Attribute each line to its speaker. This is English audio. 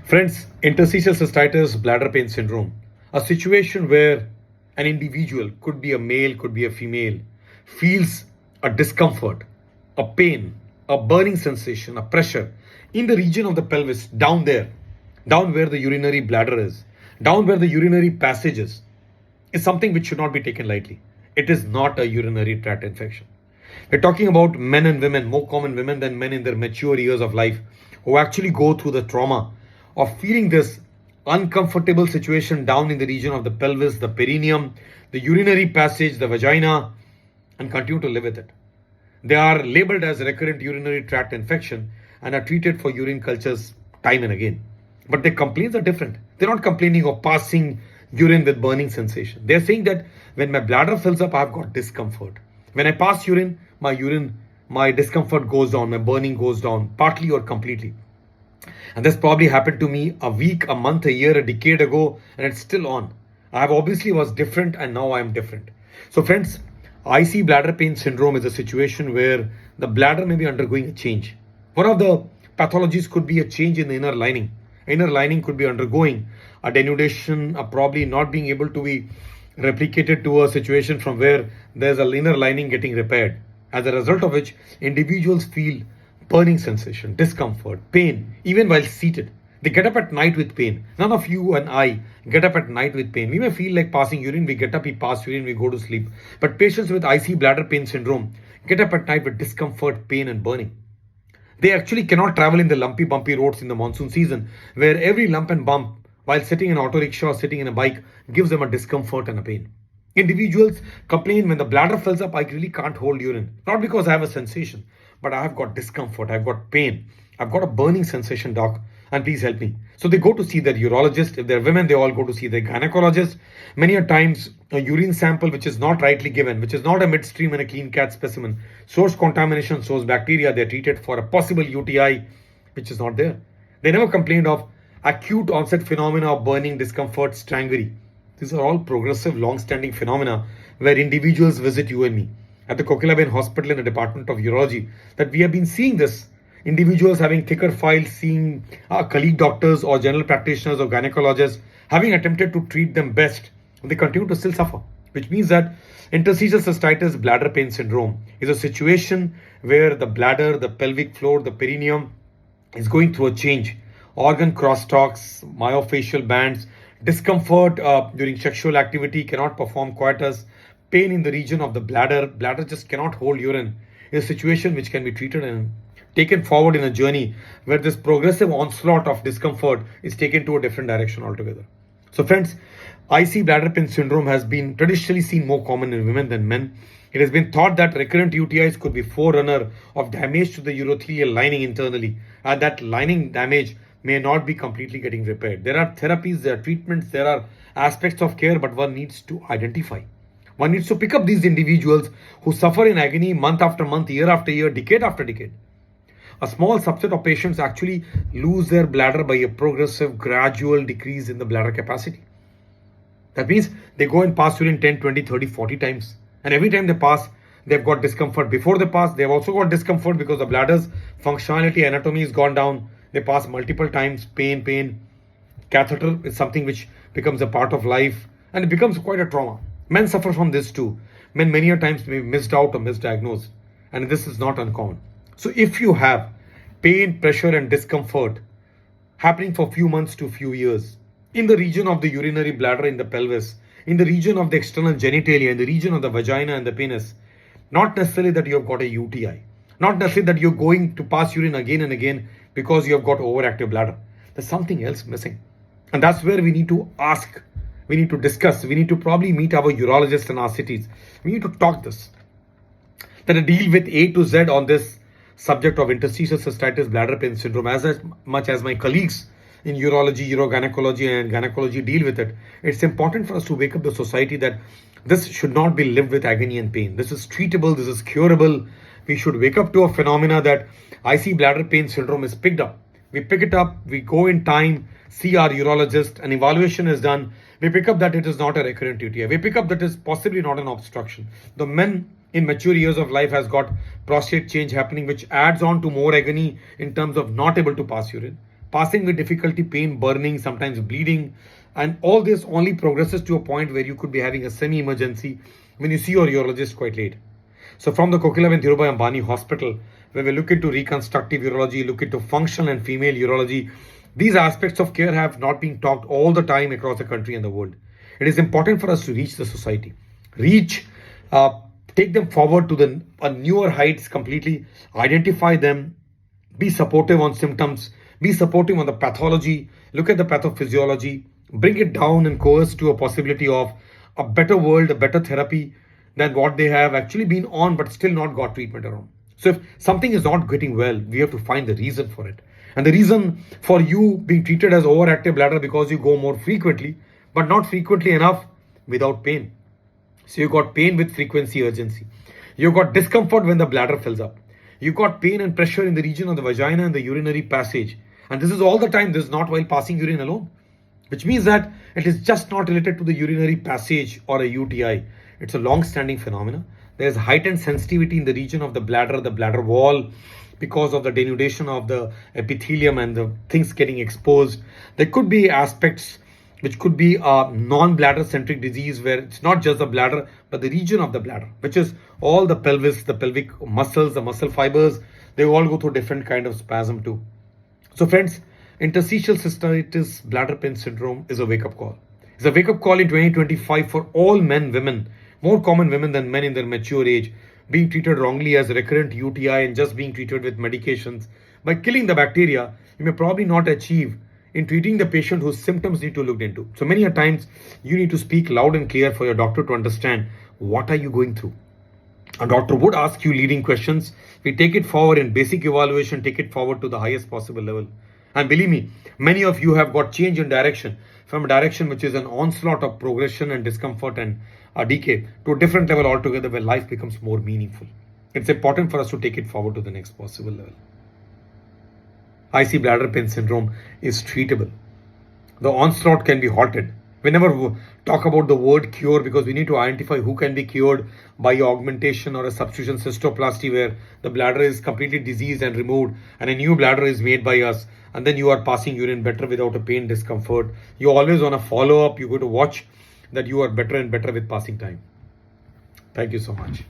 Speaker 1: Friends, interstitial cystitis bladder pain syndrome, a situation where an individual, could be a male, could be a female, feels a discomfort, a pain, a burning sensation, a pressure in the region of the pelvis, down there, down where the urinary bladder is, down where the urinary passage is something which should not be taken lightly. It is not a urinary tract infection. We're talking about men and women, more common women than men in their mature years of life, who actually go through the trauma of feeling this uncomfortable situation down in the region of the pelvis, the perineum, the urinary passage, the vagina, and continue to live with it. They are labeled as recurrent urinary tract infection and are treated for urine cultures time and again. But their complaints are different. They're not complaining of passing urine with burning sensation. They're saying that when my bladder fills up, I've got discomfort. When I pass urine, my discomfort goes down, my burning goes down, partly or completely. And this probably happened to me a week, a month, a year, a decade ago, and it's still on. I have obviously was different and now I am different. So friends, IC bladder pain syndrome is a situation where the bladder may be undergoing a change. One of the pathologies could be a change in the inner lining. Inner lining could be undergoing a denudation, probably not being able to be replicated to a situation from where there's an inner lining getting repaired. As a result of which, individuals feel burning sensation, discomfort, pain, even while seated. They get up at night with pain. None of you and I get up at night with pain. We may feel like passing urine, we get up, we pass urine, we go to sleep. But patients with IC bladder pain syndrome get up at night with discomfort, pain, and burning. They actually cannot travel in the lumpy, bumpy roads in the monsoon season, where every lump and bump while sitting in an auto rickshaw or sitting in a bike gives them a discomfort and a pain. Individuals complain when the bladder fills up, I really can't hold urine. Not because I have a sensation, but I have got discomfort, I've got pain, I've got a burning sensation, doc, and please help me. So they go to see their urologist. If they're women, they all go to see their gynecologist. Many a times, a urine sample which is not rightly given, which is not a midstream and a clean cat specimen, source contamination, source bacteria, they're treated for a possible UTI which is not there. They never complained of acute onset phenomena of burning, discomfort, strangury. These are all progressive, long-standing phenomena where individuals visit you and me. At the Kokilaben Hospital in the Department of Urology, that we have been seeing this. Individuals having thicker files, seeing colleague doctors or general practitioners or gynecologists, having attempted to treat them best, they continue to still suffer. Which means that interstitial cystitis bladder pain syndrome is a situation where the bladder, the pelvic floor, the perineum is going through a change. Organ crosstalks, myofascial bands, discomfort during sexual activity, cannot perform coitus, pain in the region of the bladder just cannot hold urine, is a situation which can be treated and taken forward in a journey where this progressive onslaught of discomfort is taken to a different direction altogether. So friends, IC bladder pain syndrome has been traditionally seen more common in women than men. It has been thought that recurrent UTIs could be forerunner of damage to the urothelial lining internally, and that lining damage may not be completely getting repaired. There are therapies, there are treatments, there are aspects of care, but one needs to identify. One needs to pick up these individuals who suffer in agony month after month, year after year, decade after decade. A small subset of patients actually lose their bladder by a progressive, gradual decrease in the bladder capacity. That means they go and pass urine 10, 20, 30, 40 times. And every time they pass, they've got discomfort. Before they pass, they've also got discomfort because the bladder's functionality, anatomy has gone down. They pass multiple times, pain. Catheter is something which becomes a part of life and it becomes quite a trauma. Men suffer from this too. Men many a times may be missed out or misdiagnosed. And this is not uncommon. So if you have pain, pressure and discomfort happening for few months to few years in the region of the urinary bladder, in the pelvis, in the region of the external genitalia, in the region of the vagina and the penis, not necessarily that you have got a UTI, not necessarily that you're going to pass urine again and again because you have got overactive bladder. There's something else missing. And that's where we need to ask, we need to discuss, we need to probably meet our urologist in our cities. We need to talk this. That a deal with A to Z on this subject of interstitial cystitis bladder pain syndrome as much as my colleagues in urology, urogynecology and gynecology deal with it. It's important for us to wake up the society that this should not be lived with agony and pain. This is treatable, this is curable. We should wake up to a phenomena that IC bladder pain syndrome is picked up. We pick it up, we go in time, see our urologist, an evaluation is done. We pick up that it is not a recurrent UTI. We pick up that it is possibly not an obstruction. The men in mature years of life has got prostate change happening, which adds on to more agony in terms of not able to pass urine. passing with difficulty, pain, burning, sometimes bleeding, and all this only progresses to a point where you could be having a semi-emergency when you see your urologist quite late. So from the Kokilaben Dhirubhai Ambani Hospital, where we look into reconstructive urology, look into functional and female urology, these aspects of care have not been talked all the time across the country and the world. It is important for us to reach the society, reach, take them forward to the newer heights completely, identify them, be supportive on symptoms, be supportive on the pathology, look at the pathophysiology, bring it down and coerce to a possibility of a better world, a better therapy than what they have actually been on but still not got treatment around. So if something is not getting well, we have to find the reason for it. And the reason for you being treated as overactive bladder because you go more frequently, but not frequently enough without pain. So you got pain with frequency, urgency. You got discomfort when the bladder fills up. You got pain and pressure in the region of the vagina and the urinary passage. And this is all the time. This is not while passing urine alone. Which means that it is just not related to the urinary passage or a UTI. It's a long-standing phenomena. There is heightened sensitivity in the region of the bladder wall, because of the denudation of the epithelium and the things getting exposed. There could be aspects which could be a non-bladder centric disease where it's not just the bladder, but the region of the bladder, which is all the pelvis, the pelvic muscles, the muscle fibers, they all go through different kind of spasm too. So friends, interstitial cystitis bladder pain syndrome is a wake-up call. It's a wake-up call in 2025 for all men, women, more common women than men in their mature age, being treated wrongly as recurrent UTI and just being treated with medications. By killing the bacteria, you may probably not achieve in treating the patient whose symptoms need to look into. So many a times you need to speak loud and clear for your doctor to understand what are you going through. A doctor would ask you leading questions. We take it forward in basic evaluation, take it forward to the highest possible level. And believe me, many of you have got change in direction from a direction which is an onslaught of progression and discomfort and decay to a different level altogether where life becomes more meaningful. It's important for us to take it forward to the next possible level. IC bladder pain syndrome is treatable. The onslaught can be halted. We never talk about the word cure because we need to identify who can be cured by augmentation or a substitution cystoplasty where the bladder is completely diseased and removed and a new bladder is made by us, and then you are passing urine better without a pain discomfort. You always want to follow up. You go to watch that you are better and better with passing time. Thank you so much.